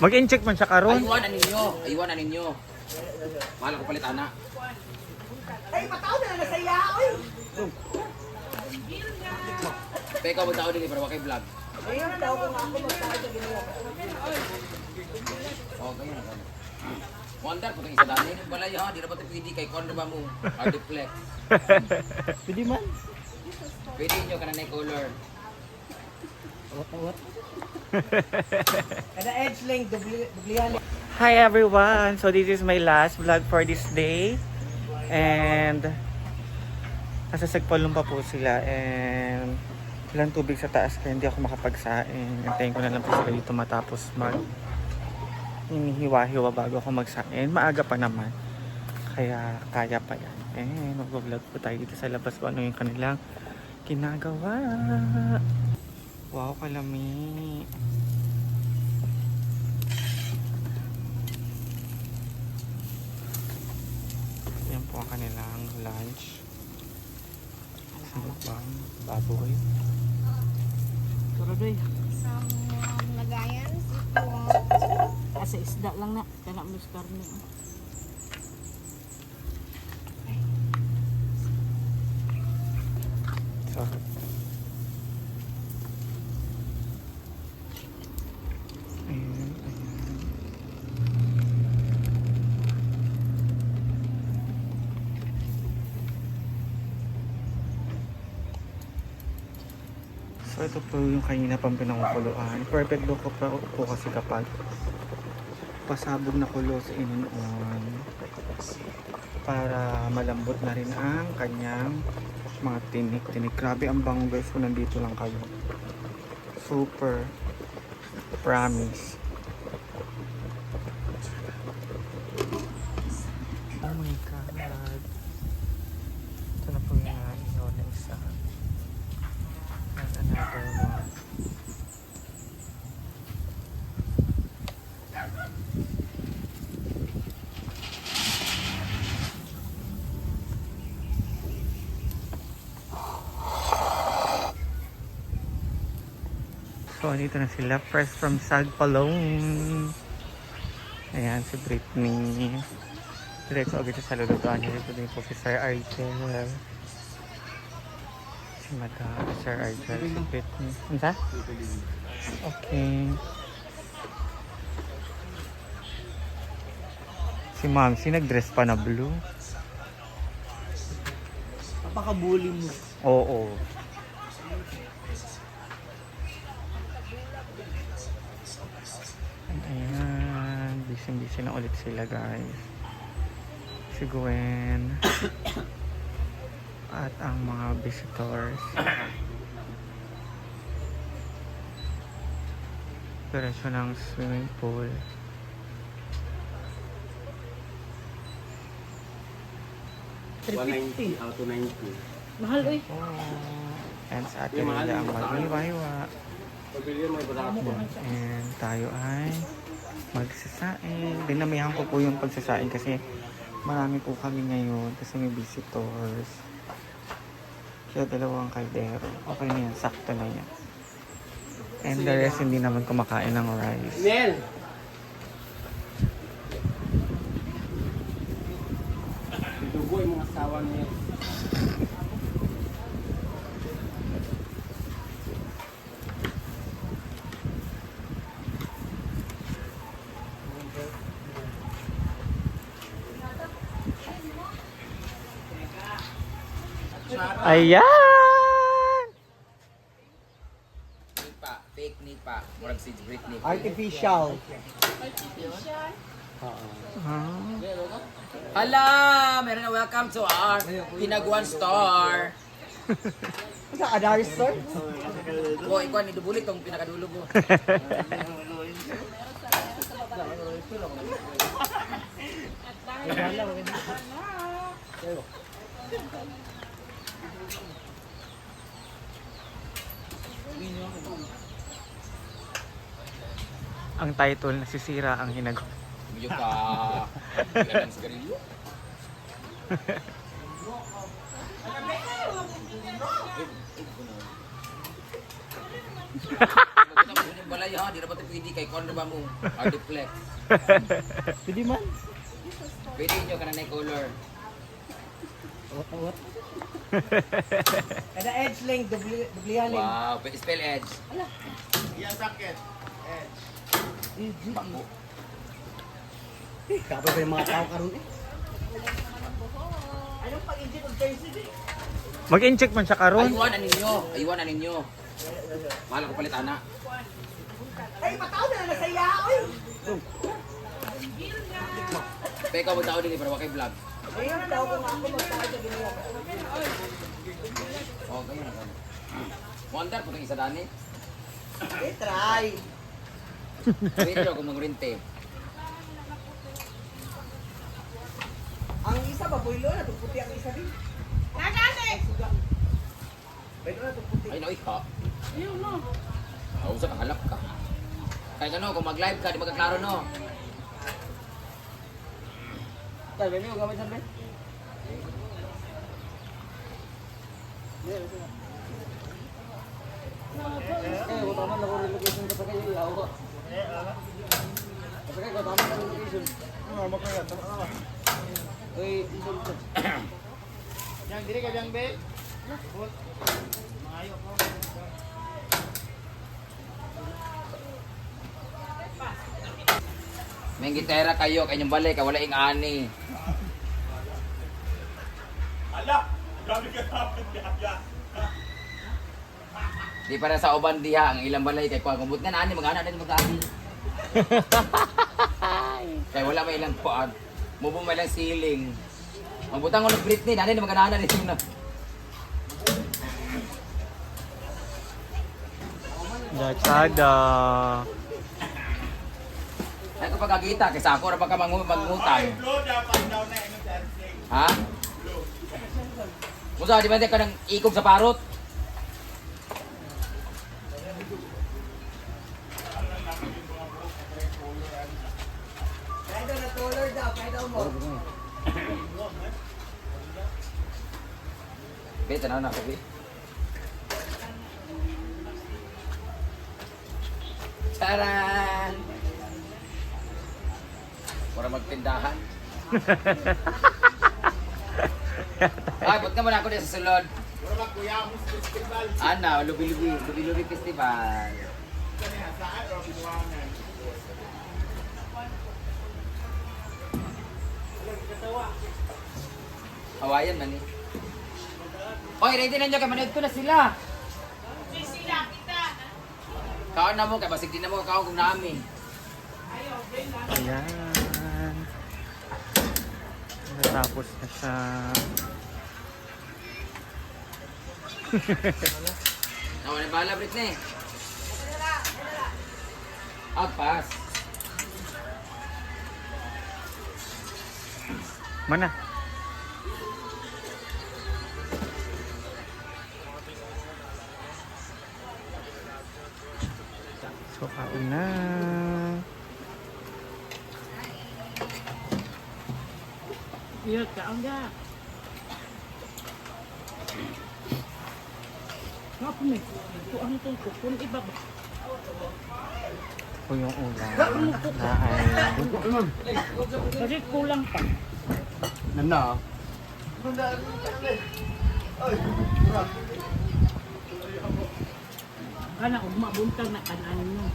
Mag-incheck man siya karon. Aywan na ninyo. Mahal ko palit ana. Ay, pataw na na saya, oy. Peka mo tao din para wakay vlog. Ayun daw kung ako magtayo sa ginawa. Oh, kayo na. Wonder po isa dani. Balay ha, di na ba pwede kay kon ba mo? Hard deflect. Pwede man. Pwede nyo ka na color. What? Kada edge link, dublihan. Hi everyone! So this is my last vlog for this day. And nasa Sagpalong pa po sila and walang tubig sa taas kaya hindi ako makapagsaing. Antayin ko na lang po sila dito matapos mag hinihiwa-hiwa bago ako magsaing. Maaga pa naman. Kaya kaya pa yan. And mag-vlog po tayo dito sa labas kung ano yung kanilang ginagawa. Wow, kalami. Yan po ang kanilang lunch. Ano ba? Baboy. Turadoy. Sa lagayan, ito. Asa isda lang na. Kana mo sa karne. So, ayan, ayan. So ito po yung kanina pang pinangukuluan. Perfect look ko po kasi kapag pasabog na kulo sa inunuan para malambot na rin ang kanyang mga tinik-tinik. Grabe ang bango guys kung nandito lang kayo. Super. Promise. Oh my God. Ito na po yung inaw na isa. And another one. So, dito na sila. Fresh from Sagpalong. Ayan, si Britney. Diretso agad sa lulutuan niya. Dito din po si Sir Argel. Si Madam, Sir Argel, si Britney. Ano sa? Okay. Si Mamsi nag-dress pa na blue. Napaka-bully mo. Oo. Ayan, busy na ulit sila guys. Si Gwen at ang mga visitors. Diretso ng swimming pool. $350. Out to 90. Mahal, oy. And sa atin nila ang maghiwa-hiwa. Pabili mo iba. And tayo ay magsasaing. Dinamihan ko po yung pagsasaing kasi marami po kami ngayon kasi may visitors. Kaya dalawang kaldero. Okay na yan, sakto na yan. And the rest hindi naman kumakain ng rice. Mel! Dugo yung mga asawa niya. Ayan! Nipa, fake nipa. Murag si Britney. Artificial. Hala! Meron na welcome to our Pinaguan store. Sa Adari Store? Ko, ikaw ni dubulit tong pinakadulo ko. Ang title, nasisira ang hinag. Medyo ka. Kailangan sa garilyo. Ito mo yung balay ha, di na ba ito pwede kay Kondra ba mo? Hardiplex. Pwede man. Pwede nyo ka na color. Kada edge link, dublihan link. Wow, spell edge. Bako. Kapag ba yung mga tao karon eh? Anong pag-injit of face eh? Mag-incheck man siya karon. Ayuan na ninyo. Ayuan na ninyo. Mahal ko palit ana. Ay, mataw na na saya, oy! Pero ikaw magtao din para wakay vlog. Ayun, daw ko nga ako magtao sa ginawa. Oh, kayo na kan. Wonder po isa dani. Eh, try! Pwede ako mangrente. Ang isa ba, boylo na, puti ang isa din. Nagani! Pwede na, puti. Ay, nauiha. Ayun no. Usa ka halap ka. Kaya ano, kung mag-live ka, di magkaklaro no. Tayo, baby, huwag gamit saan, baby. Kung tama na ko relocation ka sa kayo, ilaw ko. Kasi kayo, tama na relocation. Uy, isang ito. Yang diri ka yang be. May gitera kayo, kanyang balay, wala ing ani. Ala, grabe ka dapat ya. Di para sa uban diha, ang ilang balay, kay kuha, kumbut nga na ani, mag-ana din mag-ani. Kaya wala may ilang kuan. Mubo may ilang ceiling. Magbutang ko ng Britney, nani na mag-ana din na. Datsada. Ay ko pagkakita, kaysa ako na baka mangutang. Blow dapat daw na ino dancing. Ha? Musa, di ba ka ng ikog sa parot? Kaya daw na color daw, kaya daw mo. Be, tanaw na ako, be. Taran! Para magtindahan. Ay, ba't naman ako din sa sulod? Puro ba kuya mo sa festival? Ana, Lubi-Lubi Festival. Kanya saan o binuangan? Hawayan man eh. Oy, ready na nyo kay manood ko na sila. Sila, kita. Kaon na mo, kay basig din na mo kaon kung namin. Ayan. Natapos na siya. Nawa na bala, Britney. Pass. Mana? So, kaon na. Iya, kaon ga. Ngap ni. Ku ang tong kupon iba ba. Ito yung ulam na ay Kasi kulang pa. Nana. Kana ugma buntag na kanan mo.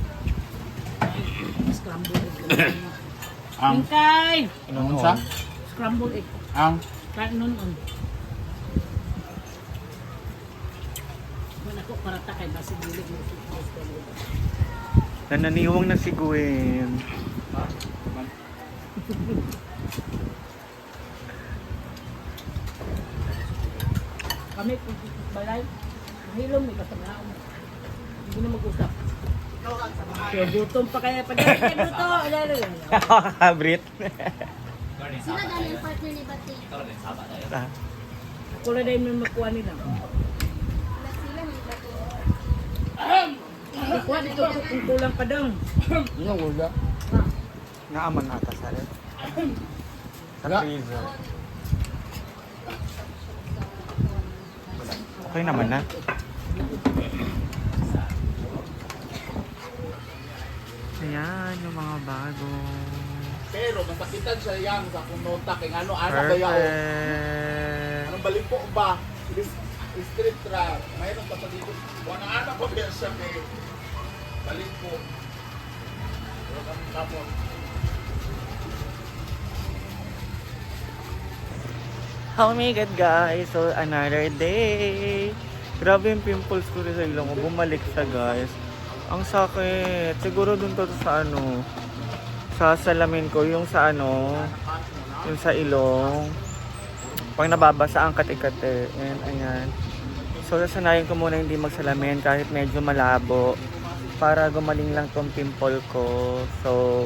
Scramble egg. Ang Tingkay. unsa? Scramble egg. Ang Kanon on. Wala ko para ta kay basi dili mo. nananiwang na si Gwen. Kami kung balay. Hilom ni katamlaan. Hindi na mag-usap. Kaya gutom pa kaya pa dahil kaya gutom. Brit. Sila dahil yung partner ni Bati. Ako na dahil may makuha nila. Sila ni Bati. Makuha dito kung kulang pa daw. Ano wala? Naaman ata sa rin. Sa freezer. Okay naman na. Ayan, yung mga bago. Pero masakitan siya yang sa kung nota kay ano ba yaw. Perfect. Anong balik po ba? Street track. Mayroon pa dito. Wala anak pa ba siya kay balik po. Pero kami tapos. Oh my God guys, so another day. Grabe yung pimples ko rin sa ilong ko. Bumalik siya guys. Ang sakit. Siguro dun to sa ano. Sa salamin ko. Yung sa ano. Yung sa ilong. Pag nababasa ang kate-kate. And ayan. So sasanayin ko muna hindi magsalamin kahit medyo malabo. Para gumaling lang tong pimple ko. So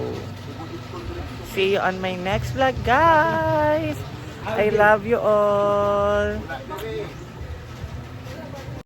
see you on my next vlog guys. I love you all.